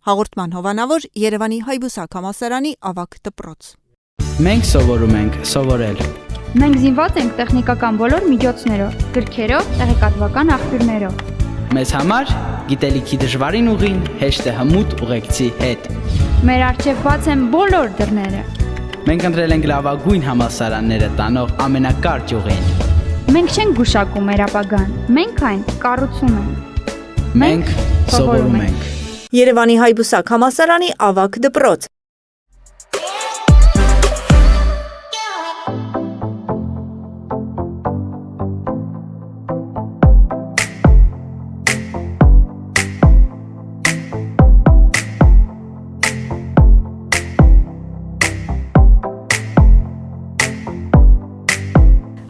Հաղորդման հովանավոր Երևանի Հայբուսակ համալսարանի ավագ դպրոց։ Մենք սովորում ենք սովորել։ Մենք զինված ենք տեխնիկական բոլոր միջոցներով, գրքերով, տեղեկատվական աղբյուրներով։ Մեզ համար գիտելիքի դժվարին ուղին հեշտ է հմուտ ուղեկցի հետ։ Մեր առջև բաց են բոլոր դռները։ Մենք ընտրել ենք լավագույն համալսարանները տանող ամենակարճ ուղին։ Մենք չենք գուշակում մեր ապագան, մենք այն կառուցում ենք։ Մենք սովորում ենք։ Երևանի Հայբուսակ համալսարանի ավագ դպրոց։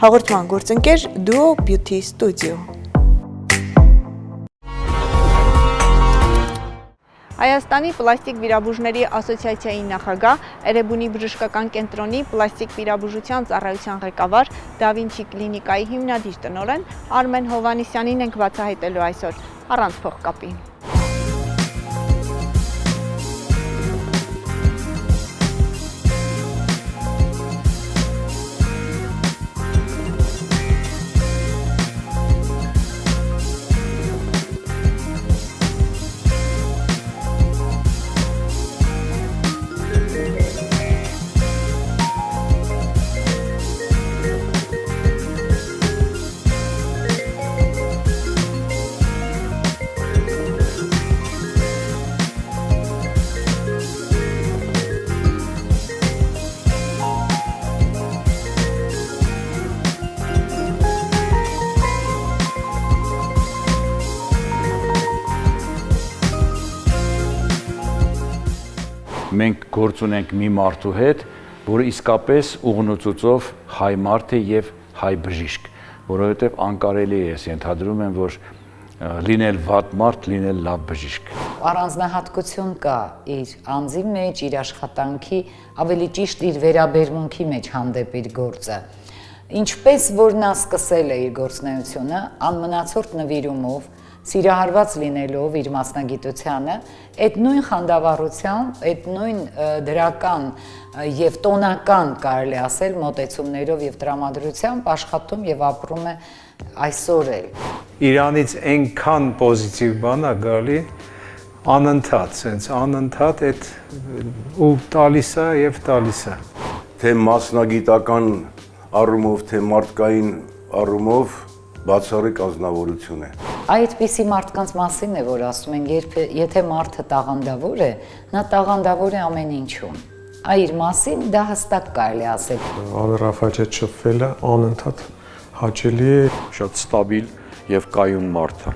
Հաղորդման գործընկեր Duo Beauty Studio։ Հայաստանի պլաստիկ վիրաբուժների ասոցիացիայի նախագահ, Էրեբունի բժշկական կենտրոնի պլաստիկ վիրաբուժության ծառայության ղեկավար, Da Vinci կլինիկայի հիմնադիր տնօրեն Արմեն Հովհաննիսյանին ենք բացահայտելու այսօր առանց փողկապի։ Մենք գործ ունենք մի մարդու հետ, որը իսկապես ուղնուցուցով հայ մարդ է եւ հայ բժիշկ, որովհետեւ անկարելի է, ես ենթադրում եմ, որ լինել վատ մարդ, լինել լավ բժիշկ։ Առանձնահատկություն կա իր անձի մեջ, իր աշխատանքի, ավելի ճիշտ իր վերաբերմունքի մեջ հանդեպ իր գործը։ Ինչպես որ նա սկսել է իր գործունեությունը, անմնացորդ նվիրումով, սիրահարված լինելով իր մասնագիտությանը, այդ նույն խանդավառությամբ, այդ նույն դրական եւ տոնական կարելի ասել մոտեցումներով եւ տրամադրությամբ աշխատում եւ ապրում է այսօր էլ։ Իրանից այնքան պոզիտիվ բան է գալի անընդհատ, sense անընդհատ այդ ու տալիս է եւ տալիս է։ Թե մասնագիտական առումով, թե մարդկային առումով բացառիկ ազնվորություն է։ Այդպիսի մարդկանց մասին է, որ ասում են, եթե մարդը տաղանդավոր է, նա տաղանդավոր է ամեն ինչում։ Իր մասին դա հստակ կարելի ասել։ Ալրաֆաջը շփվելը անընդհատ հաճելի է, շատ ստաբիլ եւ կայուն մարդ է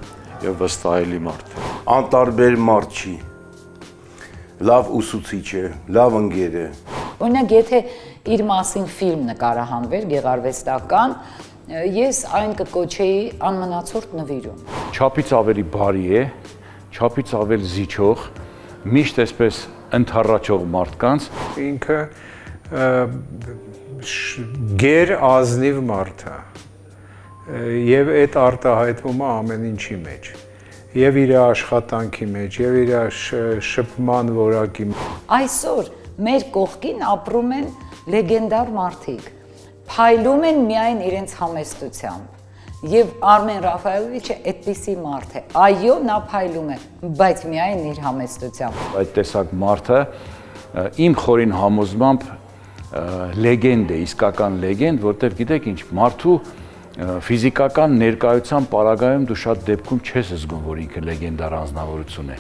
եւ վստահելի մարդ է։ Անտարբեր մարդ չի։ Լավ ուսուցիչ է, լավ ընկեր է։ Օրինակ, եթե իր մասին ֆիլմ նկարահանվեր գեղարվեստական, ես այն կկոչեի անմնացորդ նվիրում։ Չափից ավելի բարի է, չափից ավելի զիջող, միշտ այսպես ընդառաջող մարդկանց։ Ինքը գեր ազնիվ մարդ է եւ այդ արտահայտվում է ամեն ինչի մեջ եւ իր աշխատանքի մեջ եւ իր շփման որակի։ Այսօր մեր կողքին ապրում են լեգենդար մարդիկ, փայլում են միայն իրենց համեստությամբ եւ Արմեն Ռաֆայելովիչը այդպիսի մարդ է։ Այո, նա փայլում է, բայց միայն իր համեստությամբ։ Այդ տեսակ մարդը իմ խորին համոզմամբ լեգենդ է, իսկական լեգենդ, որտեղ գիտեք ինչ, մարդու ֆիզիկական ներկայության պարագայում դու շատ դեպքում չես զգում, որ ինքը լեգենդար անձնավորություն է։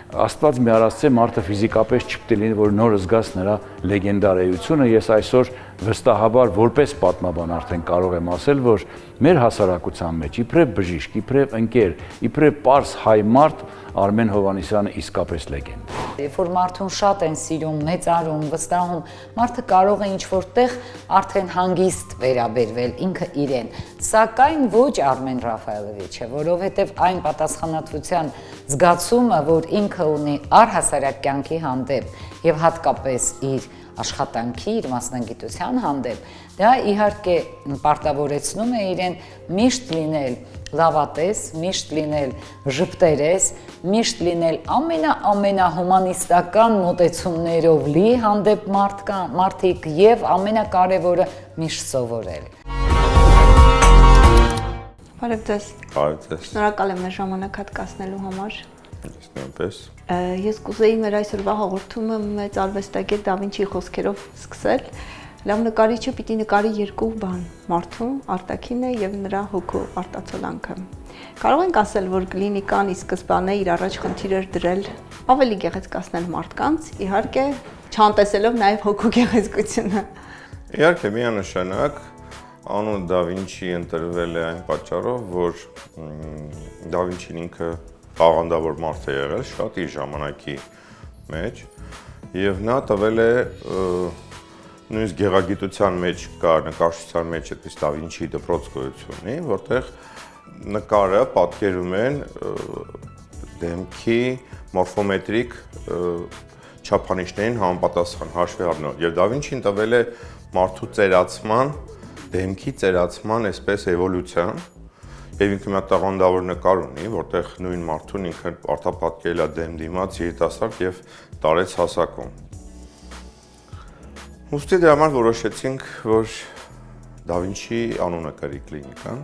Աստված մի արածե մարդը ֆիզիկապես չպետք է լինի, որ նոր զգաս նրա լեգենդար էությունը։ Ես այսօր վստահաբար որպես պատմաբան արդեն կարող եմ ասել, որ մեր հասարակության մեջ իբրև բժիշկ, իբրև ընկեր, իբրև պարզ հայ մարդ Արմեն Հովհաննիսյանը իսկապես լեգենդ է։ Երբ որ մարդուն շատ են սիրում, մեծարում, վստահում, մարդը կարող է ինչ-որ տեղ արդեն հանգիստ վերաբերվել ինքը իրեն։ Սակայն ոչ Արմեն Ռաֆայելովիչը, որովհետև այն պատասխանատվության զգացումը, որ ինքը ունի առհասարակ կյանքի հանդեպ եւ հատկապես իր աշխատանքի, իր մասնագիտության հանդեպ, դա իհարկե պարտավորեցնում է իրեն միշտ լինել լավատես, միշտ լինել ժպտերես, միշտ լինել ամենահումանիստական մոտեցումներով լի հանդեպ մարդիկ եւ ամենակարևորը միշտ սովորել։ Բարև ձեզ։ Բարև ձեզ։ Շնորհակալ եմ մեր ժամանակ հատկացնելու համար։ Նույնպես։ Ես կուզեի մեր այսօրվա հաղորդումը մեծ արվեստագետ Դա Վինչիի խոսքերով սկսել։ Լավ նկարիչը պիտի նկարի երկու բան՝ մարդուն, արտաքինը եւ նրա հոգու արտացոլանքը։ Կարող ենք ասել, որ կլինիկան ի սկզբանե իր առաջ խնդիր էր դրել ավելի գեղեցկացնել մարդկանց, իհարկե չանտեսելով նաեւ հոգու գեղեցկությունը։ Իհարկե միանշանակ անունը Դա Վինչի ընտրվել է այն պատճառով, որ Դա Վինչին ինքը տաղանդավոր մարդ է եղել շատ իր ժամանակի մեջ եւ նա տվել է նույնիսկ գեղագիտության մեջ կա, նկարչության մեջ այդպես Դա Վինչի դպրոց գոյություն ունի, որտեղ նկարը պատկերում են դեմքի մորֆոմետրիկ չափանիշներին համապատասխան հաշվի առնելով եւ Դա Վինչին տվել է մարդու ծերացման, դեմքի ծերացման այսպես էվոլյուցիան եւ ինքը մի տաղանդավոր նկար ունի, որտեղ նույն մարդուն ինքը արտապատկերել է դեմ դիմաց երիտասարդ եւ տարեց հասակում։ Ուստի դրա համար որոշեցինք, որ Դա Վինչի անունը կրի կլինիկան։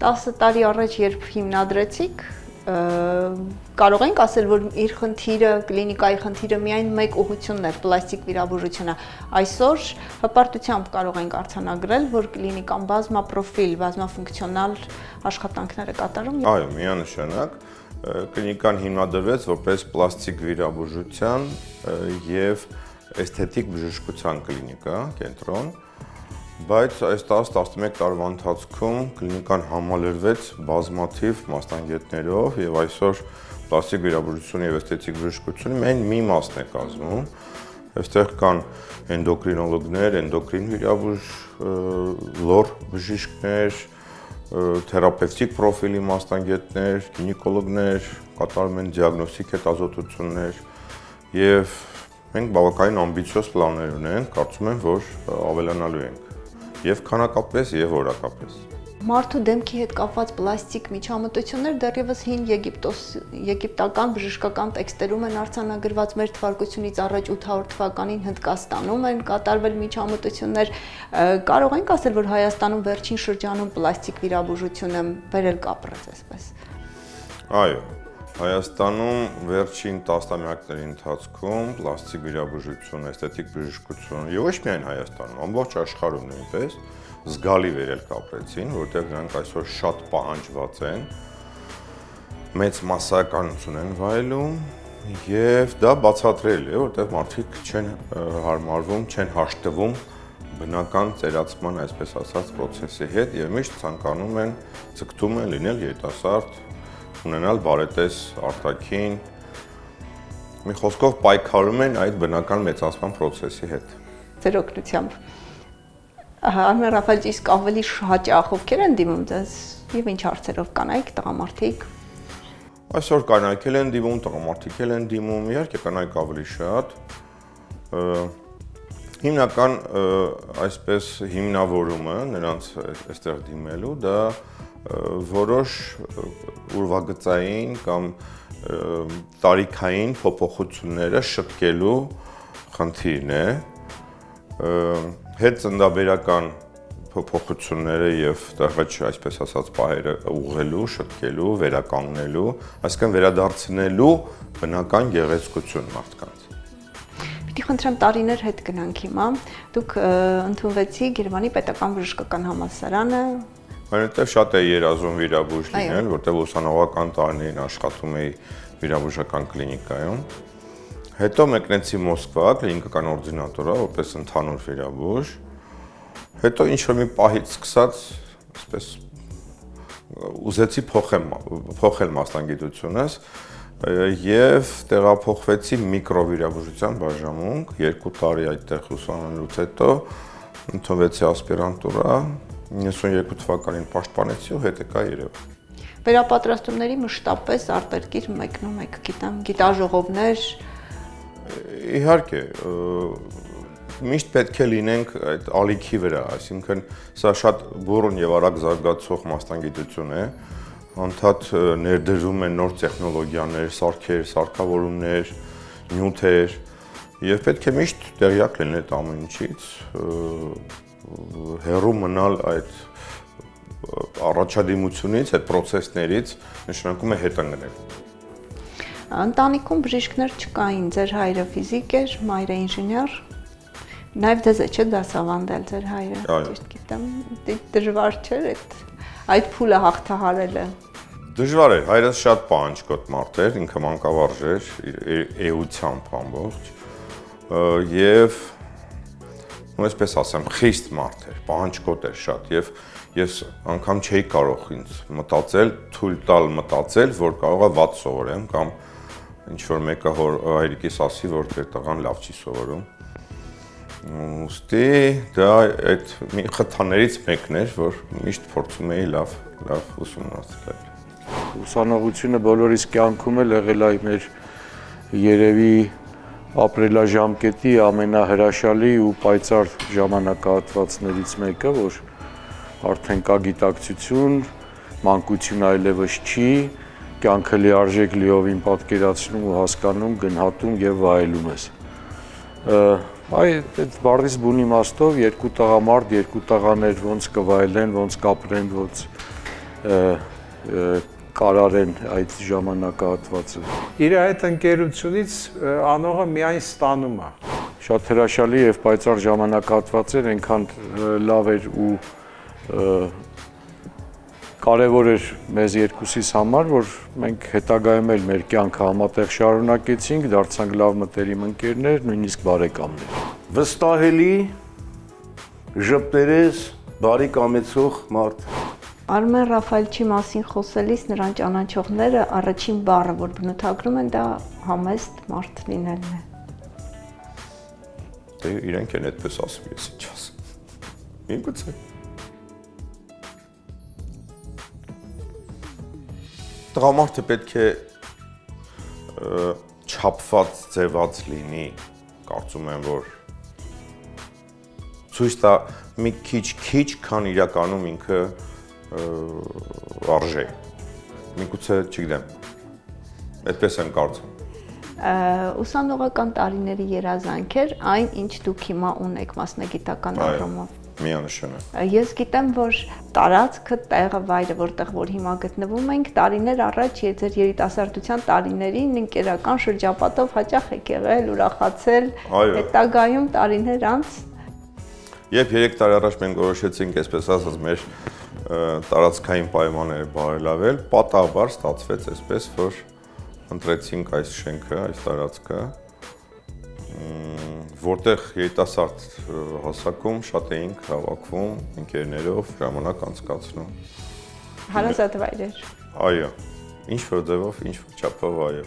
10 տարի առաջ երբ հիմնադրեցիք, կարող ենք ասել, որ իր խնդիրը, կլինիկայի խնդիրը միայն մեկ ուղղությունն էր, պլաստիկ վիրաբուժությունը։ Այսօր հպարտությամբ կարող ենք արձանագրել, որ կլինիկան բազմապրոֆիլ, բազմաֆունկցիոնալ աշխատանքներ է կատարում։ Այո, միանշանակ կլինիկան հիմնադրվեց որպես պլաստիկ վիրաբուժության եւ էսթետիկ բժշկության կլինիկա, կենտրոն, բայց այս 10-11 տարվա ընթացքում կլինիկան համալրվեց բազմաթիվ մասնագետներով եւ այսօր պլաստիկ վիրաբուժությունը եւ էսթետիկ բժշկությունը միայն մի մասն է կազմում։ Այստեղ կան էնդոկրինոլոգներ, էնդոկրին վիրաբույժ, լոր բժիշկներ, թերապևտիկ պրոֆիլի մասնագետներ, գինեկոլոգներ, կատարում են դիագնոստիկ հետազոտություններ եւ մենք բավականին ամբիցիոզ պլաններ ունենք, կարծում եմ, որ ավելանալու ենք եւ քանակապես եւ որակապես։ Մարդու դեմքի հետ կապված պլաստիկ միջամտություններ դեռևս հին եգիպտական բժշկական տեքստերում են արձանագրված մեր թվարկությունից առաջ 800 թվականին Հնդկաստանում են կատարվել միջամտություններ։ Կարող ենք ասել, որ Հայաստանում վերջին շրջանում պլաստիկ վիրաբուժությունը վերել կապրեց այսպես։ Այո, Հայաստանում վերջին տասնամյակների ընթացքում պլաստիկ վիրաբուժություն, էսթետիկ բժշկություն եւ ոչ միայն Հայաստանում, ամբողջ աշխարհում նույնպես զգալի վերել կապրեցին, որտեղ նրանք այսօր շատ պահանջված են, մեծ մասսայականություն են վայելում եւ դա բացատրել է, որտեղ մարդիկ չեն հարմարվում, չեն հաշտվում բնական ծերացման, այսպես ասած, process-ի հետ եւ միշտ ցանկանում են ցկտում են լինել երիտասարդ, ունենալ բարետես արտաքին, մի խոսքով պայքարում են այդ բնական մեծացման process-ի հետ։ Ձեր օգնությամբ Արմեն Ռաֆայելը իսկ ավելի հաճախ ովքեր են դիմում ձեզ եւ ինչ հարցերով կանայք, տղամարդիկ։ Այսօր կանայք են դիմում, տղամարդիկ են դիմում, իհարկե կանայք ավելի շատ։ Հիմնական այսպես հիմնավորումը նրանց այստեղ դիմելու դա որոշ ուրվագծային կամ տարիքային փոփոխությունները շտկելու խնդիրն է, հետծնդաբերական փոփոխությունները եւ տղաչ, այսպես ասած, պահերը ուղղելու, շտկելու, վերականգնելու, այսինքն վերադարձնելու բնական գեղեցկություն մարդկանց։ Պիտի խնդրեմ տարիներ հետ գնանք հիմա։ Դուք ընդունվեցիք Երևանի Պետական Բժշկական Համալսարանը։ Այնտեղ շատ է երազում վիրաբույժ լինել, որտեղ ուսանողական տարիներին աշխատում էի վիրաբուժական կլինիկայում։ Հետո մեկնեցի Մոսկվա, կլինիկական օրդինատորա, որպես ընդհանուր վիրաբույժ։ Հետո ինչ-որ մի պահից սկսած, այսպես ուզեցի փոխել մասնագիտությունս եւ տեղափոխվեցի միկրովիրաբուժության բաժանմունք, 2 տարի այդտեղ ուսանելուց հետո ընդունվեցի ասպիրանտուրա, 92 թվականին պաշտպանեցի ու հետ եկա Երևան։ Վերապատրաստումների մշտապես արտերկիր մեկնում եք, գիտեմ, գիտաժողովներ։ Իհարկե, միշտ պետք է լինենք այդ ալիքի վրա, այսինքն սա շատ բուրըն եւ արագ զարգացող մասնագիտություն է, անդադ ներդրում են նոր տեխնոլոգիաներ, սարքեր, սարքավորումներ, նյութեր եւ պետք է միշտ տեղյակ լինել այդ ամեն ինչից, հեռու մնալ այդ առաջադիմությունից, այդ process-ներից, նշանակում է հետ ընկնել։ Ընտանիքում բժիշկներ չկային, ձեր հայրը ֆիզիկ էր, մայրը ինժեներ, նաև դեզ է չէ դասավանդել ձեր հայրը, ճիշտ գիտեմ, դժվար չէր այդ փուլը հաղթահարելը։ Դժվար էր, հայրս շատ պահանջկոտ մարդ էր, ինքը մանկավարժ էր, էությամբ ամբողջ, եւ այսպես ասեմ, խիստ մարդ էր, պահանջկոտ էր շատ եւ ես անգամ չէի կարող ինձ մտածել, թույլ տալ մտածել, որ կարող է վատ սովորեմ կամ ինչ որ մեկը հայրիկիս ասի, որ դեր տղան լավ չի սովորում։ Ուստի դա այդ մի խթաններից մեկն էր, որ միշտ փորձում էի լավ ուսումնասիրել։ Ուսանողությունը բոլորիս կյանքում էլ եղել է մեր երևի ապրելաժամկետի ամենահրաշալի ու պայծառ ժամանակահատվածներից մեկը, որ արդեն կա գիտակցություն, մանկություն այլևս չի, կյանքը լիարժեք լիովին պատկերացնում ու հասկանում, գնահատում եւ վայելում ես։ Այդ բառից բուն իմաստով երկու տղամարդ, երկու տղաներ ոնց կվայելեն, ոնց կապրեն, ոնց կարարեն այդ ժամանակահատվածը։ Իր այդ ընկերությունից անողը միայն ստանում է։ Շատ հրաշալի եւ պայծառ ժամանակահատված էր, այնքան լավ էր ու կարևոր էր մեզ երկուսիս համար, որ մենք հետագայում էլ մեր կյանքը համատեղ շարունակեցինք, դարձանք լավ մտերիմ ընկերներ, նույնիսկ բարեկամներ։ Վստահելի, ժպտերես, բարի կամեցող մարդ։ Արմեն Ռաֆայելչի մասին խոսելիս նրան ճանաչողները առաջին բառը, որ բնութագրում են, դա համեստ մարդ լինելն է։ Դե իրենք են այդպես ասում, ես ինչ ասեմ։ Միգուցե։ Տղամարդը պետք է չափված, ձևած լինի, կարծում եմ, որ ցույց տա մի քիչ, քան իրականում ինքը արժե։ Միգուցե, չգիտեմ, այդպես եմ կարծում։ Ուսանողական տարիների երազանք էր այն, ինչ դուք հիմա ունեք մասնագիտական առումով։ Միանշանակ։ Ես գիտեմ, որ տարածքը, տեղը, վայրը, որտեղ որ հիմա գտնվում ենք, տարիներ առաջ ձեր երիտասարդության տարիներին ընկերական շրջապատով հաճախ եք եղել, ուրախացել, հետագայում տարիներ անց։ Երբ 3 տարի առաջ մենք որոշեցինք, այսպես ասած, մեր տարածքային պայմանները բարելավել, պատահաբար ստացվեց այսպես, որ ընտրեցինք այս շենքը, այս տարածքը, որտեղ երիտասարդ հասակում շատ էինք հավաքվում, ընկերներով ժամանակ անցկացնում։ Հարազատ վայրեր։ Այո, ինչ որ ձևով, ինչ որ չափով, այո։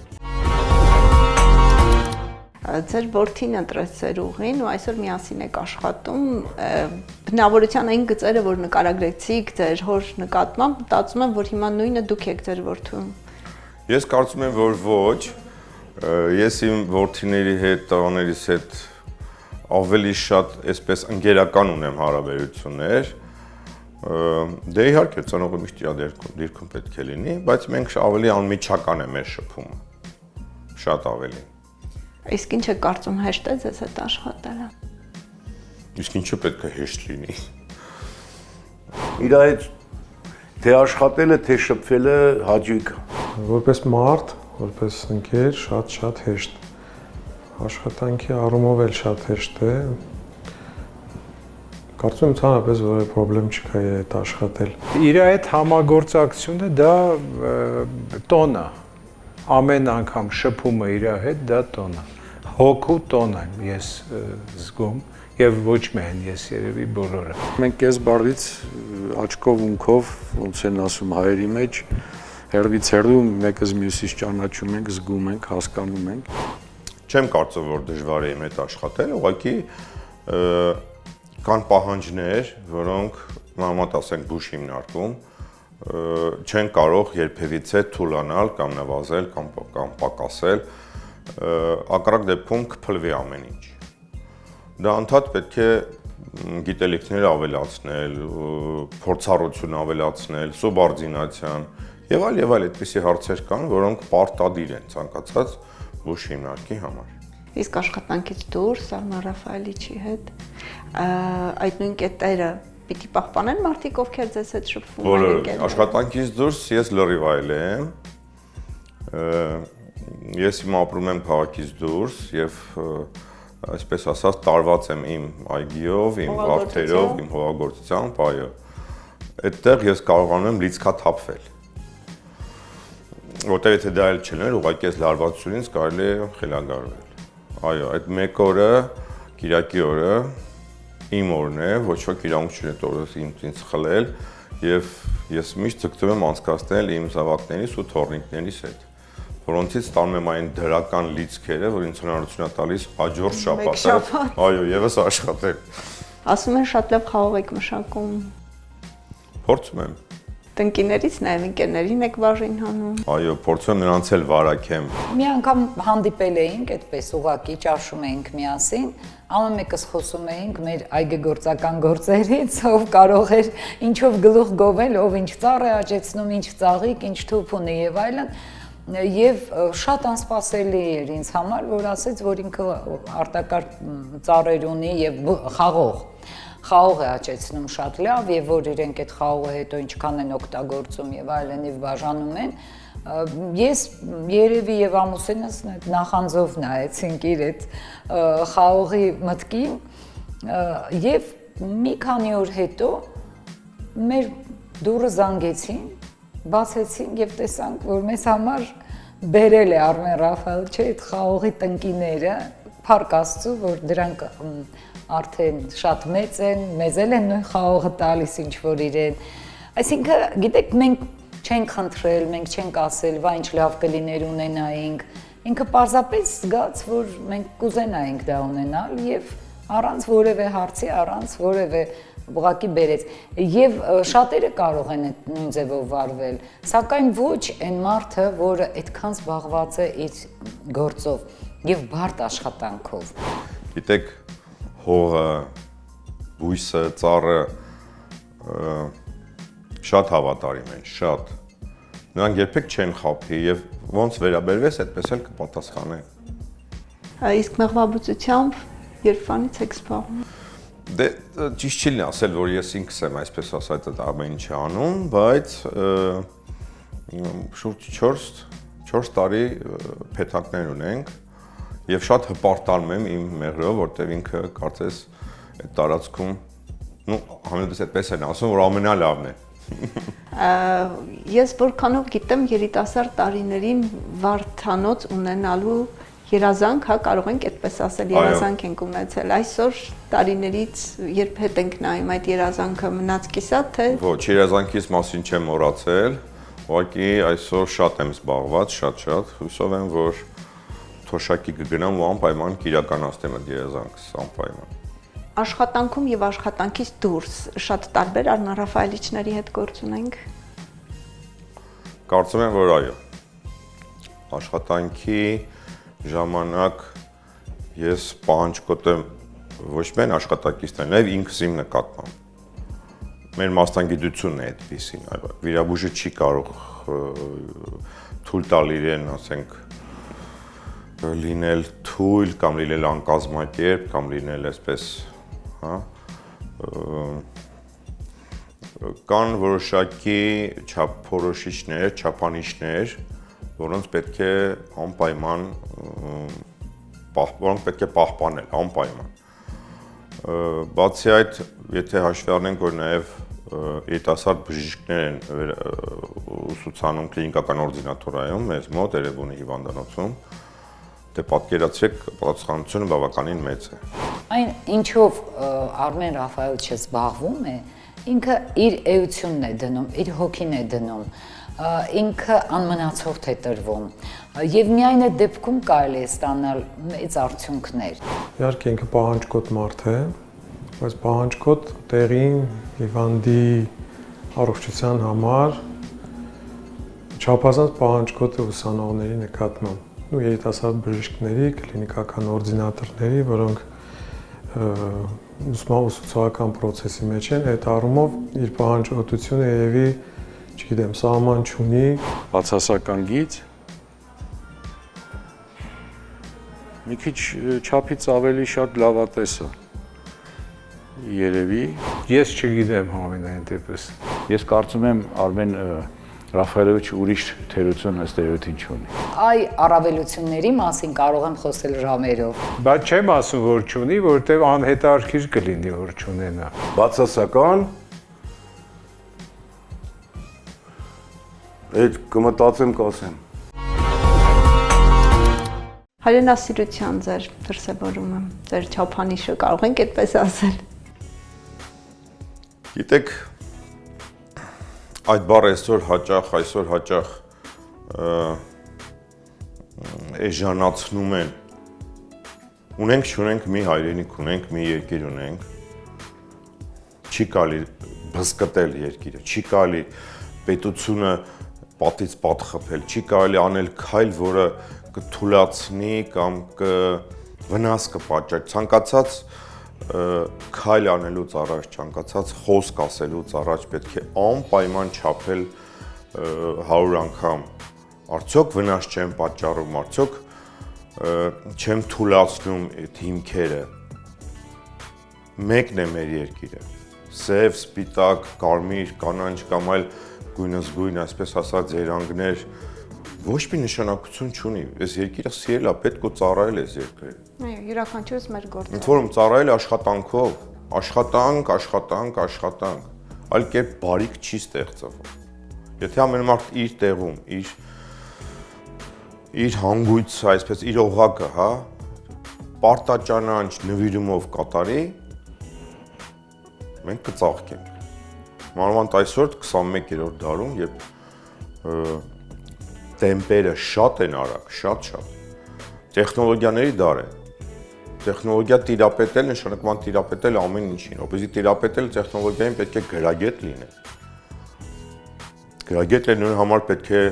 Ձեր որդին ընտրեց ձեր ուղին ու այսօր միասին եք աշխատում, բնավորության այն գծերը, որ նկարագրեցիք ձեր հոր նկատմամբ, մտածում եմ, որ հիմա նույնը դուք եք ձեր որդուն։ Ես կարծում եմ, որ ոչ, ես իմ որդիների հետ, տղաներիս հետ ավելի շատ այսպես ընկերական ունեմ հարաբերություններ, դե իհարկե ծնողը միշտ իր դիրքում պետք է լինի, բայց մենք ավելի անմիջական է մեր շփումը, շատ ավելի։ Իսկ ինչ է կարծում հեշտ է ձեզ հետ աշխատելը։ Իսկ ինչը պետք է հեշտ լինի։ Իր այդ թե աշխատելը, թե շփվելը հաճույք։ Որպես մարդ, որպես ընկեր, շատ հեշտ։ Աշխատանքի առումով էլ շատ հեշտ է։ Կարծում եմ ցանրապես որևէ խնդրեմ չկա այդ աշխատել։ Իր այդ համագործակցությունը դա տոն է։ Ամեն անգամ շփումը իր հետ դա տոն է։ Հոգու տոն եմ ես զգում եւ ոչ միայն ես երևի բոլորը։ Մենք այս բառից աչքով ունքով, ոնց են ասում հայերի մեջ, հերվից հեռու մեկս մյուսից ճանաչում ենք, զգում ենք, հասկանում ենք։ Չեմ կարծում, որ դժվար է իմ հետ աշխատել, ուղղակի կան պահանջներ, որոնք համատ ասենք բուժ հիմնարկում չեն կարող երբևիցե թուլանալ կամ նվազել կամ պակասել, ակրակ դեպքում կփլվի ամեն ինչ։ Դա անդադ պետք է գիտելիքներ ավելացնել, փորձառություն ավելացնել, սուբորդինացիան Եվ այլ այդպիսի հարցեր կան, որոնք պարտադիր են ցանկացած բուժ հիմնարկի համար։ Իսկ աշխատանքից դուրս Արման Ռաֆայելիչի հետ այդ նույն կետերը պիտի պահպանեն մարդիկ, ովքեր ձեզ հետ շփվում են ընկերներ։ Աշխատանքից դուրս ես լրիվ այլ եմ։ Ես հիմա ապրում եմ քաղաքից դուրս եւ այսպես ասած տարված եմ իմ այգիով, իմ վարդերով, իմ հողագործությամբ, այո։ Այդտեղ ես կարողանում եմ լիցքաթափվել։ Որտեղ եթե դա էլ չլիներ, ուղղակի այս լարվածությունից կարելի է խելագարվել։ Այո, այդ մեկ օրը, Կիրակի օրը իմ օրն է, ոչ ոք իրավունք չունի այդ օրը ինձ խլել եւ ես միշտ ձգտում եմ անցկացնել իմ զավակներիս ու թոռնիկներիս հետ, որոնցից ստանում եմ այն դրական լիցքերը, որ ինձ հնարավորություն է տալիս հաջորդ շաբաթը, այո, եւս աշխատել։ Ասում են շատ լավ խաղող եք մշակում։ Փորձում եմ։ Տնկիներից նաև ընկերներին եք բաժին հանում։ Այո, փորձում եմ նրանց էլ վարակեմ։ Մի անգամ հանդիպել էինք, այդպես ուղակի ճաշում էինք միասին, ամեն մեկս խոսում էինք մեր այգեգործական գործերից, ով կարող էր ինչով գլուխ գովել, ով ինչ ծառ է աճեցնում, ինչ ծաղիկ, ինչ թուփ ունի եւ այլն։ Եվ շատ անսպասելի էր ինձ համար, որ ասեց, որ ինքը արտակարգ ծառեր ունի եւ խաղող է աճեցնում շատ լավ եւ որ իրենք այդ խաղողը հետո ինչքան են օգտագործում եւ այլն եւ բաժանում են։ Ես երևի եւ ամուսինս նախանձով նայեցինք իր այդ խաղողի մտքին եւ մի քանի օր հետո մեր դուռը զանգեցին, բացեցինք եւ տեսանք, որ մեզ համար բերել է Արմեն Ռաֆայելիչը այդ խաղողի տնկիները, փառք Աստծո, որ դրանք արդեն շատ մեծ են, մեզ էլ են նույն խաղողը տալիս ինչ որ իրեն։ Այսինքն, գիտեք, մենք չենք խնդրել, մենք չենք ասել, վայ ինչ լավ կլիներ ունենայինք։ Ինքը պարզապես զգաց, որ մենք կուզենայինք դա ունենալ եւ առանց որևէ հարցի, առանց որևէ ուղղակի բերեց։ Եվ շատերը կարող են այդ նույն ձևով վարվել, սակայն ոչ այն մարդը, որը այդքան զբաղված է իր գործով եւ բարդ աշխատանքով։ Գիտեք, հողը, բույսը, ծառը շատ հավատարիմ են, շատ։ Նրանք երբեք չեն խաբի եւ ոնց վերաբերվես, այդպես էլ կպատասխանեն։ Իսկ մեղվաբուծությամբ երբանից եք զբաղվում։ Դե ճիշտ չի ասել, որ ես ինքս եմ այսպես ասած այդ ամեն ինչը անում, բայց շուրջ 4 տարի փեթակներ ունենք եւ շատ հպարտանում եմ իմ մեղրով, որտեղ ինքը կարծես այդ տարածքում, համենայնպես այդպես են ասում, որ ամենալավն է։ Ես որքանով գիտեմ, երիտասարդ տարիներին վարդանոց ունենալու երազանք, կարող ենք այդպես ասել, երազանք ենք ունեցել։ Այսօր տարիներից երբ հետ ենք նայում այդ երազանքը մնաց կիսատ, թե Ոչ, երազանքիս մասին չեմ մոռացել, ուղղակի այսօր շատ եմ զբաղված, շատ, հուսով եմ, որ թոշակի կգնամ ու անպայման կիրականացնեմ այդ երազանքս, անպայման։ Աշխատանքում եւ աշխատանքից դուրս շատ տարբեր Արմեն Ռաֆայելիչների հետ գործ ունենք։ Կարծում եմ, որ այո։ Աշխատանքի ժամանակ ես պահանջկոտ եմ ոչ միայն աշխատակիցներ, նաև ինքս իմ նկատմամբ։ Մեր մասնագիտությունն է այդպեսին, վիրաբույժը չի կարող թույլ տալ իրեն, ասենք, լինել թույլ կամ լինել անկազմակերպ կամ լինել այսպես, հա, կան որոշակի չափորոշիչներ, չափանիշներ, որոնց պետք է անպայման պահպանել, անպայման։ Բացի այդ, եթե հաշվի առնենք, որ նաև երիտասարդ բժիշկներ են ուսուցանում կլինիկական օրդինատուրայում, մեզ մոտ Էրեբունի հիվանդանոցում, դե պատկերացրեք, պատասխանատվությունը բավականին մեծ է։ Այն ինչով Արմեն Ռաֆայելիչը զբաղվում է, ինքը իր էությունն է դնում, իր հոգին է դնում, ինքը անմնացորդ է տրվում եւ միայն այդ դեպքում կարելի է ստանալ մեծ արդյունքներ։ Իհարկե ինքը պահանջկոտ մարդ է, բայց պահանջկոտ տեղին հիվանդի առողջության համար չափազանց պահանջկոտ է ուսանողների նկատմամբ, ու երիտասարդ բժիշկների, կլինիկական օրդինատորների, որոնք ուսուցողական process-ի մեջ են, այդ առումով իր պահանջկոտությունը երևի չգիտեմ, սահման չունի, բացասական գիծ։ Մի քիչ չափից ավելի շատ լավատես է։ Երևի։ Ես չգիտեմ համենայն դեպս։ Ես կարծում եմ Արմեն Ռաֆայելովիչը ուրիշ թերություն ըստ երևույթին չունի։ Այ առավելությունների մասին կարող եմ խոսել ժամերով։ Բայց չեմ ասում, որ չունի, որովհետև անհետաքրքիր կլինի, որ չունենա։ Բացասական այդ կմտածեմ կասեմ։ Հայրենասիրության ձեր դրսևորումը, ձեր չափանիշը կարող ենք այդպես ասել։ Գիտեք, այդ բառը այսօր հաճախ էժանացնում են։ Ունենք մի հայրենիք, ունենք մի երկիր ունենք։ Չի կարելի բզկտել երկիրը, չի կարելի պետությունը պատից պատ խփել, չի կարելի անել քայլ, որը կթուլացնի կամ վնաս կպատճառի։ Ցանկացած քայլ անելուց առաջ, ցանկացած խոսք ասելուց առաջ պետք է անպայման չափել 100 անգամ։ Արդյոք վնաս չեմ պատճառում, արդյոք չեմ թուլացնում այդ հիմքերը։ Մեկն է մեր երկիրը։ Սև, սպիտակ, կարմիր, կանաչ կամ այլ գույնզգույն, այսպես ասած, երանգներ ոչ մի նշանակություն չունի։ Այս երկիրը սիրել է, պետք է ծառայել այս երկրին։ Այո, յուրաքանչյուրս մեր գործը։ Ընդ որում ծառայել աշխատանքով, աշխատանք, այլ կերպ բարիք չի ստեղծվում։ Եթե ամեն մարդ իր տեղում, իր հանգույցը, այսպես իր օղակը, հա, պարտաճանաչ նվիրումով կատարի, մենք կծաղկենք։ Մանավանդ այսօր 21-րդ դարում, երբ տեմպերը շատ են արագ, շատ։ Տեխնոլոգիաների դար է։ Տեխնոլոգիա տիրապետել, նշանակման տիրապետել ամեն ինչին, որպեսզի տիրապետել տեխնոլոգիային պետք է գրագետ լինել։ Գրագետ լինելու համար պետք է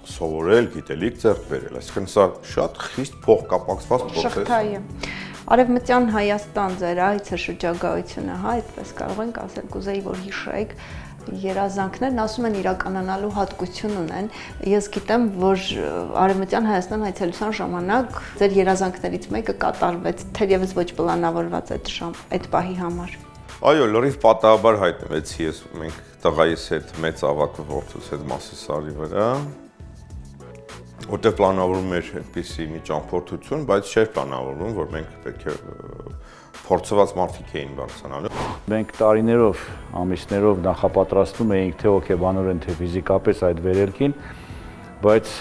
սովորել, գիտելիք ձեռք բերել, այսինքն սա շատ խիստ փոխկապակցված process է։ Շղթայի։ Արևմտյան Հայաստան ձեր այցը շրջագայությունը, հա, այդպես կարող ենք ասել, կուզեի որ հիշեք երազանքներն ասում են իրականանալու հատկություն ունեն։ Ես գիտեմ, որ Արևմտյան Հայաստան այցելության ժամանակ ձեր երազանքներից մեկը կատարվեց, թերևս ոչ պլանավորված այդ պահի համար։ Այո, լրիվ պատահաբար հայտնվեցի ես մենք տղայիս հետ մեծ ավագ որդուս հետ Մասիսարի վրա, որտեղ պլանավորում էր այդպիսի մի ճամփորդություն, բայց չէր պլանավորվում, որ մենք պետք է փորձված մարդիկ էին բարձրանալու։ Մենք տարիներով, ամիսներով նախապատրաստում էինք թե հոգեբանորեն, թե ֆիզիկապես այդ վերելքին, բայց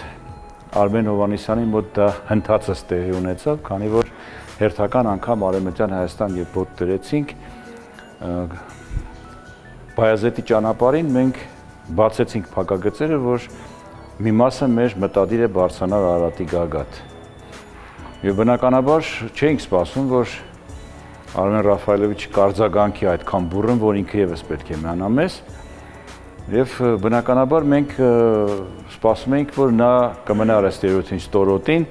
Արմեն Հովհաննիսյանի մոտ դա հնդածս տեղի ունեցավ, քանի որ հերթական անգամ Արևմտյան Հայաստան երբ ոտք դրեցինք, Բայազետի ճանապարհին մենք բացեցինք փակագծերը, որ մի մասը մեր մտադիր է բարձրանալ Արարատի գագաթ։ Եվ բնականաբար չէինք սպասում, որ Արմեն Ռաֆայելովիչը կարձագանքի այդքան բուռն, որ ինքը եւս պետք է միանա մեզ։ Եվ բնականաբար մենք սպասում էինք, որ նա կմնար ըստ երևույթին ստորոտին,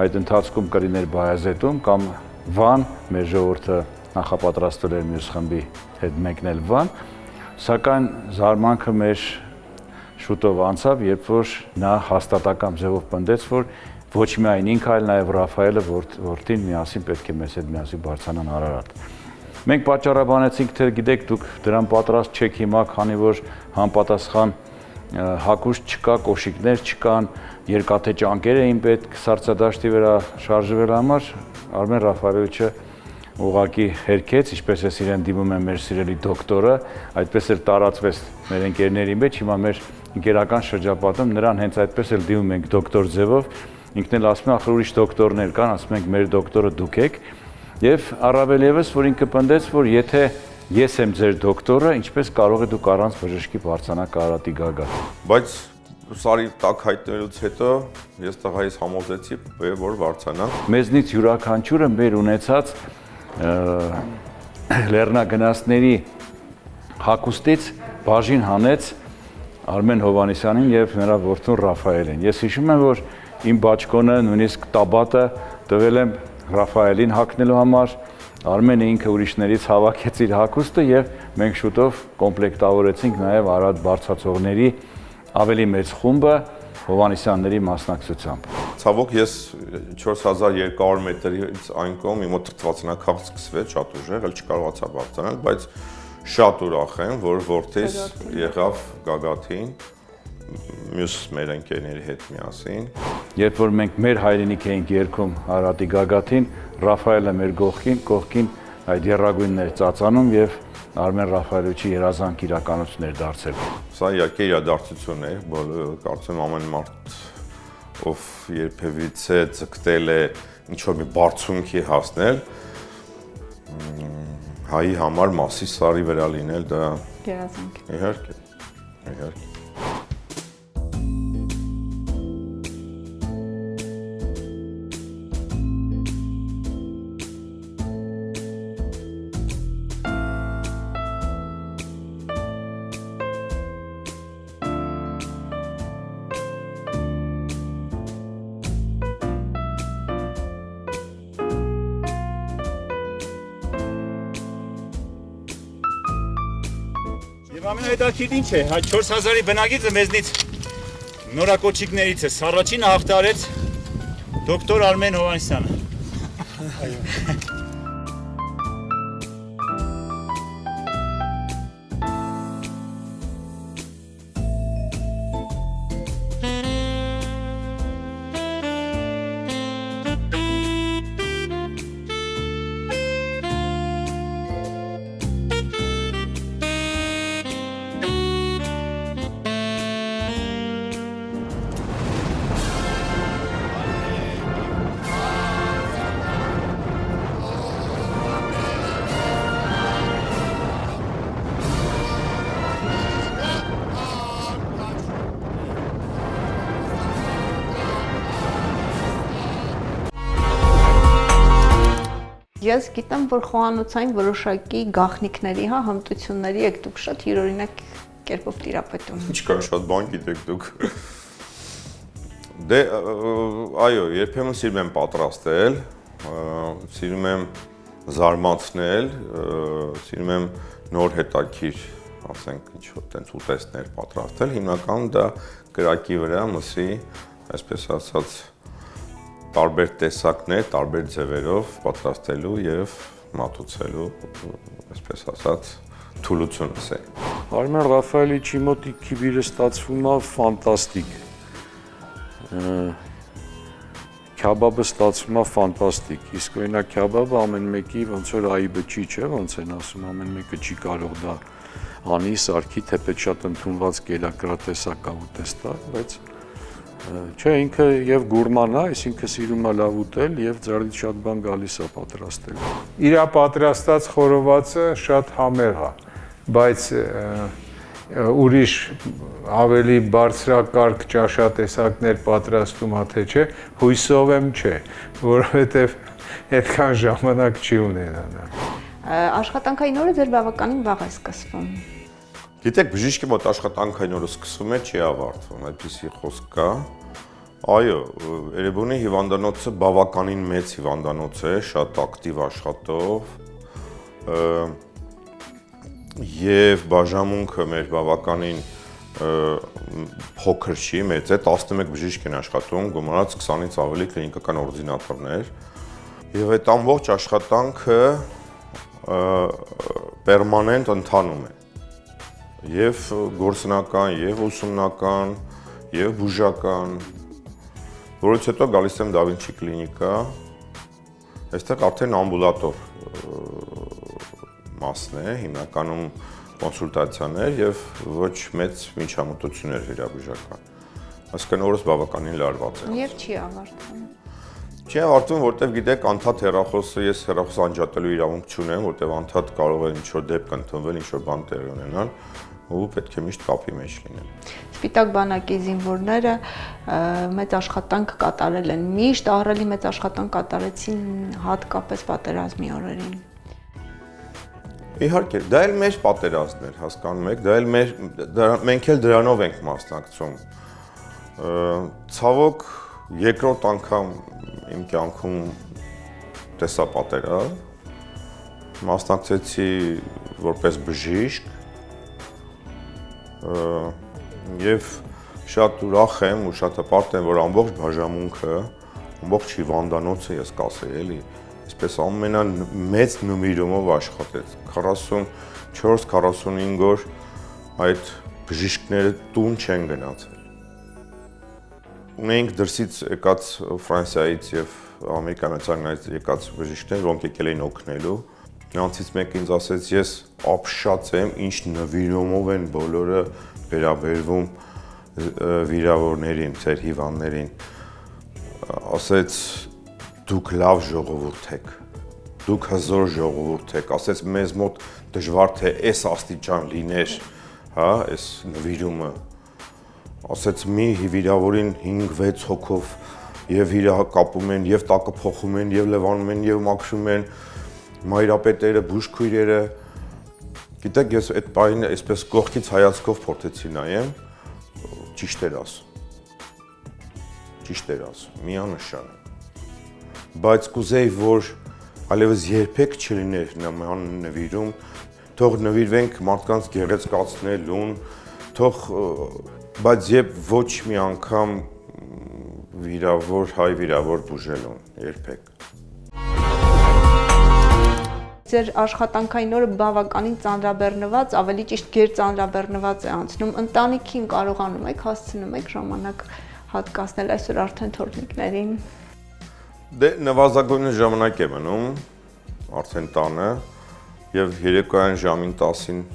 այդ ընթացքում կլիներ Բայազետում կամ Վան, մեր ժողովուրդը նախապատրաստել էր մյուս խմբի հետ մեկնել Վան, սակայն զարմանքը մեր շուտով անցավ, երբ որ նա հաստատակամ ձևով պնդեց, որ ոչ միայն ինքը, այլ նաև Ռաֆայելը որդին միասին պետք է մեզ հետ միասին բարձրանան Արարատ։ Մենք պատճառաբանեցինք, թե գիտեք, դուք դրան պատրաստ չեք հիմա, քանի որ համապատասխան հագուստ չկա, կոշիկներ չկան, երկաթե ճանկեր էին պետք սառցադաշտի վրա շարժվել համար, Արմեն Ռաֆայելովիչը ուղղակի հերքեց, ինչպես էս իրեն դիմում է մեր սիրելի դոկտորը, այդպես էլ տարածվեց մեր ընկերների մեջ, հիմա մեր ընկերական շրջապատում նրան հենց այդպես էլ դիմում ենք դոկտոր ձևով, ինքն էլ ասում է, ախր ուրիշ դոկտորներ կան, ասում ենք մեր դոկտորը դուք եք, եւ առավել եւս, որ ինքը պնդեց, որ եթե ես եմ ձեր դոկտորը, ինչպես կարող է դուք առանց բժշկի բարձրանաք Արարատի գագաթ։ Բայց Սարի տակ հայտնելուց հետո ես տղայիս համոզեցի, որ բարձրանա։ Մեզնից յուրաքանչյուրը մեր ունեցած լեռնագնացների հագուստից բաժին հանեց Արմեն Հովհաննիսյանին եւ նրա որդուն Ռաֆայելին։ Ես հիշում եմ, որ իմ բաճկոնը, նույնիսկ տաբատը տվել եմ Ռաֆայելին հագնելու համար, Արմենը ինքը ուրիշներից հավաքեց իր հագուստը եւ մենք շուտով կոմպլեկտավորեցինք նաեւ Արադ բարձրացողների ավելի մեծ խումբը Հովանեսյանների մասնակցությամբ։ Ցավոք ես 4200 մետրից այն կողմ իմ մոտ թթվածնախաղ սկսվեց շատ ուժեղ, էլ չկարողացա բարձրանալ, բայց շատ ուրախ եմ, որ որդիս եղավ Գագաթին, մյուս մեր ընկերների հետ միասին։ Երբ որ մենք մեր հայրենիք էինք երգում Արարատի Գագաթին, Ռաֆայելը մեր կողքին այդ եռագույնն էր ծածանում եւ Արմեն Ռաֆայելովիչի երազանք իրականություն էր դարձել։ Սա իհարկե իրադարձություն է, կարծում եմ ամեն մարդ, ով երբևիցե ձգտել է ինչ-որ մի բարձունքի հասնել, հայի համար Մասի սարի վրա լինել դա երազանք։ Իհարկե։ Եվ ամենահետաքրքիրն ինչ է, հա 4000-ի բնագիծը մեզնից նորակոչիկներից է, Սառաջինը հաղթարեց դոկտոր Արմեն Հովանեսյանը։ Ես գիտեմ, որ խոհանոցային որոշակի գաղտնիքների, հա, հմտությունների եք դուք շատ յուրօրինակ կերպով տիրապետում։ Ինչքան շատ բան գիտեք դուք։ Դե այո, երբեմն սիրում եմ պատրաստել, սիրում եմ զարմացնել, սիրում եմ նոր հետաքրքիր, ասենք, ինչ-որ տենց ուտեստներ պատրաստել, հիմնականում դա կրակի վրա մսի, այսպես ասած, տարբեր տեսակներ, տարբեր ձևերով պատրաստելու եւ մատուցելու, այսպես ասած, թուլությունս է։ Արմեն Ռաֆայելիչի մոտ քիբիրը ստացվում է ֆանտաստիկ։ Քյաբաբը ստացվում է ֆանտաստիկ։ Իսկ օրինակ քյաբաբը ամեն մեկի ոնց որ այի բջիջ է, ոնց են ասում, ամեն մեկը չի կարող դա անի, սարքի, թեպետ շատ ընդունված կերակրատեսակ ուտեստա, բայց չէ, ինքը եւ գուրման է, այսինքն սիրում է լավ ուտել եւ ձեռից շատ բան գալիս է պատրաստել։ Իր պատրաստած խորովածը շատ համեղ է, բայց ուրիշ ավելի բարձրակարգ ճաշատեսակներ պատրաստում է թե չէ, հույսով եմ չէ, որովհետեւ այդքան ժամանակ չի ունենա։ Աշխատանքային օրը ձեր բավականին վաղ է սկսվում։ Գիտեք, բժիշկի մոտ աշխատանքային օրը սկսվում է, չի ավարտվում, այդպիսի խոսք կա։ Այո, Էրեբունի հիվանդանոցը բավականին մեծ հիվանդանոց է, շատ ակտիվ աշխատող, եւ բաժանմունքը մեր բավականին փոքր չի, մեծ է, 11 բժիշկ են աշխատում, գումարած 20-ից ավելի կլինիկական օրդինատորներ, եւ այդ ամբողջ աշխատանքը պերմանենտ ընթանում է։ Եվ գործնական, եւ ուսումնական, եւ բուժական, որից հետո գալիս եմ Դա Վինչի կլինիկա, այստեղ արդեն ամբուլատոր մասն է, հիմնականում կոնսուլտացիաներ եւ ոչ մեծ միջամտություններ վիրաբուժական։ Այսինքն օրս բավականին լարված է։ Եվ չի ավարտվում։ Չի ավարտվում, որտեվ գիտեք, անդադ հեռախոսը, ես հեռախոս անջատելու իրավունք չունեմ, որտեվ անդադ կարող է ինչ-որ դեպք ընդունվել, ինչ-որ բան տեղի ունենալ, ու պետք է միշտ կապի մեջ լինել։ Սպիտակ բանակի զինվորները մեծ աշխատանք կատարել են, միշտ ահռելի մեծ աշխատանք կատարեցին հատկապես պատերազմի օրերին։ Իհարկե, դա էլ մեր պատերազմն էր, հասկանում եք, դա էլ մենք էլ դրանով ենք մասնակցում։ Ցավոք, երկրորդ անգամ իմ կյանքում տեսա պատերազմ, մասնակցեցի որպես բժիշկ եւ շատ ուրախ եմ ու շատ հպարտ եմ, որ ամբողջ բաժանմունքը, ամբողջ հիվանդանոցը ես կասեի, էլի, այսպես ամենամեծ նվիրումով աշխատեց։ 44-45 օր այդ բժիշկները տուն չեն գնացել։ Ունենք դրսից եկած Ֆրանսիայից եւ Ամերիկայից եկած բժիշկներ, որոնք եկել էին օգնելու։ Նրանցից մեկը ինձ ասեց, ես ապշած եմ, ինչ նվիրումով են բոլորը վերաբերվում վիրավորներին, ձեր հիվանդներին։ Ասեց, դուք լավ ժողովուրդ եք, դուք հզոր ժողովուրդ եք, ասեց, մեզ մոտ դժվար թե այս աստիճան լիներ, հա, այս նվիրումը։ Ասեց, մի վիրավորին 5-6 հոգով եւ իր կապում են, եւ տակը փոխում են, եւ լվանում են, եւ մաքրում են, մայրապետերը, բուժքույրերը։ Գիտեք, ես այդ պահին այսպես կողքից հայացքով փորձեցի նայեմ, ճիշտ էր ասում, միանշան։ Բայց կուզեի, որ այլևս երբեք չլիներ նման նվիրում, թող նվիրվենք մարդկանց գեղեցկացնելուն, թող բայց երբ ոչ մի անգամ վիրավոր բուժելուն, երբեք։ Ձեր աշխատանքային օրը բավականին ծանրաբեռնված, ավելի ճիշտ գերծանրաբեռնված է անցնում, ընտանիքին կարողանում եք, հասցնում եք ժամանակ հատկացնել այսօր արդեն թորնիկներին։ Դե նվազագույնը ժամանակ է մնում, արդեն տանը, եւ երեկոյան ժամին 10-ին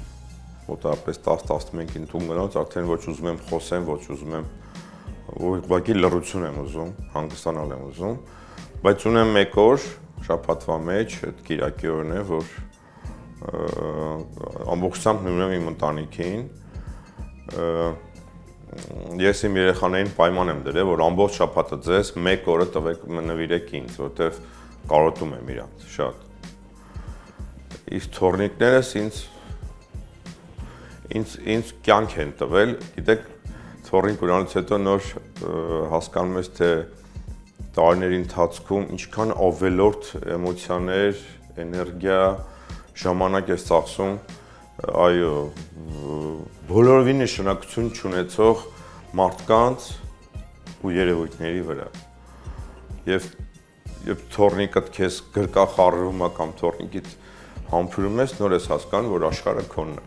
մոտավորապես 10-11-ին տուն գնաց, արդեն ոչ ուզում եմ խոսեմ, ոչ ուզում եմ ուղղակի լռություն եմ ուզում, հանգստանալ եմ ուզում, բայց ունեմ մեկ օր շաբաթվա մեջ, այդ կիրակի օրն է, որ ամբողջությամբ նվիրում եմ իմ ընտանիքին։ Ես իմ երեխաներին պայման եմ դրել, որ ամբողջ շաբաթը ձեզ մեկ օրը տվեք նվիրեք ինձ, որովհետև կարոտում եմ իրանց շատ։ Իսկ թորնիկներս ինձ կյանք են տվել, գիտեք, թորնիկ ուրանից հետո նոր հասկանում ես, թե տարիների ընթացքում ինչքան ավելորդ էմոցիաներ, էներգիա, ժամանակ ես ծախսում, այո, բոլորովին նշանակություն չունեցող մարդկանց ու երևույթների վրա։ Եվ թորնիկդ քեզ գրկախառնում է կամ թորնիկիդ համբուրում ես, նոր ես հասկանում, որ աշխարհը քոնն է,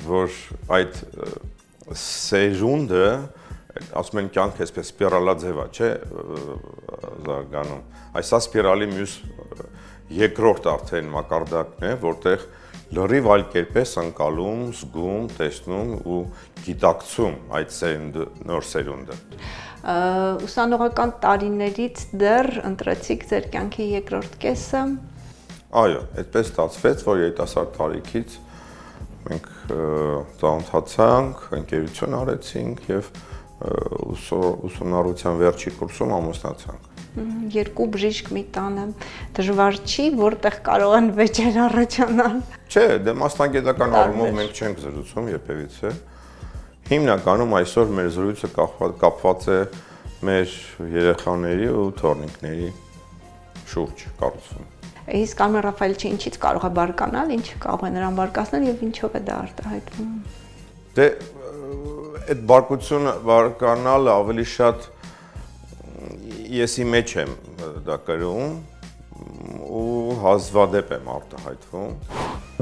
որ այդ սերունդը, ասում են կյանքը այսպես սպիրալաձև է, չէ, զարգանում։ Այս սպիրալի մյուս երկրորդ արդեն մակարդակն է, որտեղ լրիվ այլ կերպ ես ընկալում, զգում, տեսնում ու գիտակցում այդ նոր սերունդը։ Ուսանողական տարիներից դեռ ընտրեցիք ձեր կյանքի երկրորդ կեսը։ Այո, այդպես ստացվեց, որ երիտասարդ տարիքից մենք ծանոթացանք, ընկերություն արեցինք եւ ուսումնառության վերջի կուրսում ամուսնացանք։ Երկու բժիշկ մի տանը դժվար չի, որտեղ կարող են վեճեր առաջանալ։ Չէ, դե մասնագիտական առումով մենք չենք զրուցում երբևիցե։ Հիմնականում այսօր մեր զրույցը կապված է մեր երեխաների ու թորնիկների շուրջ կառուցվում։ Իսկ Արմեն Ռաֆայելը ինչից կարող է բարկանալ, ինչ կարող է նրան բարկացնել եւ ինչով է դա արտահայտվում։ Դե այդ բարկությունը բարկանալը ավելի շատ եսի մեջ եմ դա կրում ու հազվադեպ եմ արտահայտվում։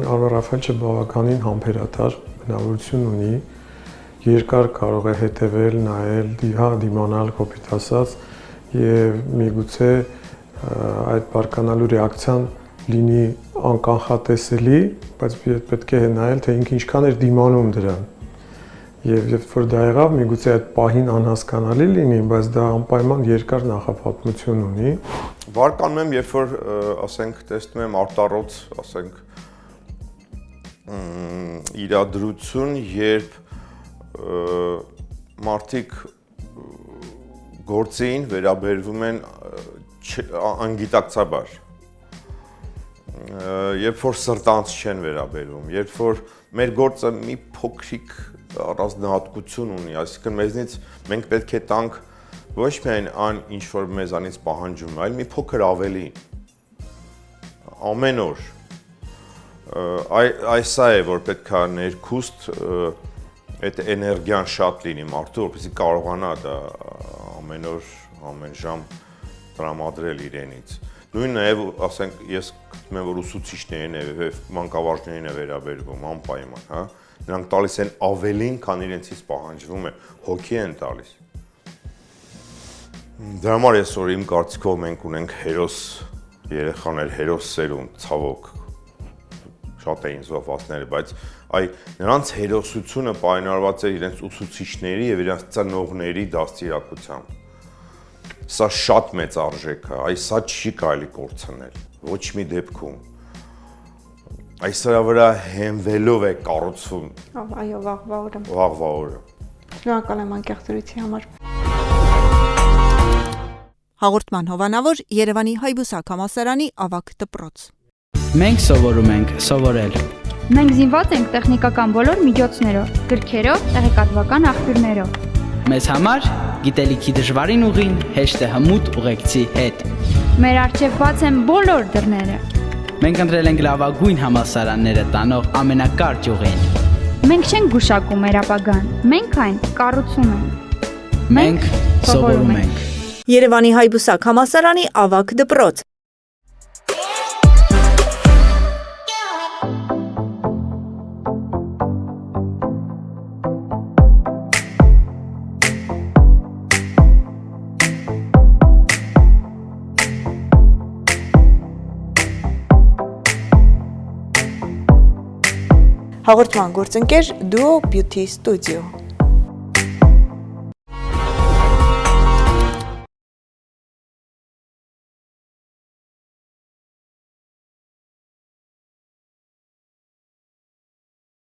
Արմեն Ռաֆայելը բավականին համբերատար բնավորություն ունի, երկար կարող է հետևել, նայել, դիմանալ, կոպիտ ասած, եւ միգուցե այդ բարկանալու ռեակցիան լինի անկանխատեսելի, բայց պետք է նայել, թե ինքը ինչքան էր դիմանում դրան։ Եվ երբ որ դա եղավ, միգուցե այդ պահին անհասկանալի լինի, բայց դա անպայման երկար նախապատմություն ունի։ Բարկանում եմ, երբ որ, ասենք, տեսնում եմ արտառոց, ասենք, իրադրություն, երբ մարդիկ գործին վերաբերվում են անգիտակցաբար, երբ որ սրտանց չեն վերաբերվում, երբ որ մեր գործը մի փոքրիկ առանձնահատկություն ունի, այսինքն մեզնից մենք պետք է տանք ոչ միայն այն, ինչ որ մեզանից պահանջում է, այլ մի փոքր ավելի, ամեն օր այսա է, որ պետք է ներքուստ այդ էներգիան շատ լինի մարդու, որպեսզի կարողանա դա ամեն օր, ամեն ժամ տրամադրել իրենից։ Նույն նաև, ասենք, ես գտնում եմ, որ ուսուցիչներին եւ մանկավարժներին է վերաբերվում անպայման, հա։ Նրանք տալիս են ավելին, քան իրենցից պահանջվում է, հոգի են տալիս։ Դրա համար այսօր իմ կարծիքով մենք ունենք հերոս երեխաներ, հերոս սերունդ, ցավոք շատ էին զոհվածները, բայց նրանց հերոսությունը պայմանավորված է իրենց ուսուցիչների եւ իրենց ծնողների դաստիարակությամբ։ Սա շատ մեծ արժեք է, սա չի կարելի կորցնել, ոչ մի դեպքում։ Այսրա վրա հենվելով է կառուցվում։ Այո, վաղվա օրը։ Վաղվա օրը։ Շնորհակալ եմ անկեղծ զրույցի համար։ Հաղորդման հովանավոր Երևանի Հայբուսակ համալսարանի ավագ դպրոց։ Մենք սովորում ենք սովորել։ Մենք զինված ենք տեխնիկական բոլոր միջոցներով, գրքերով, տեղեկատվական աղբյուրներով։ Մեզ համար գիտելիքի դժվարին ուղին հեշտ է հմուտ ուղեկցի հետ։ Մեր առջև բաց են բոլոր դռները։ Մենք ընտրել ենք լավագույն համալսարանները տանող ամենակարճ ուղին։ Մենք չենք գուշակում մեր ապագան, մենք այն կառուցում ենք։ Մենք սովորում ենք։ Երևանի Հայբուսակ համալսարանի ավագ դպրոց։ Հաղորդման գործընկեր Duo Beauty Studio։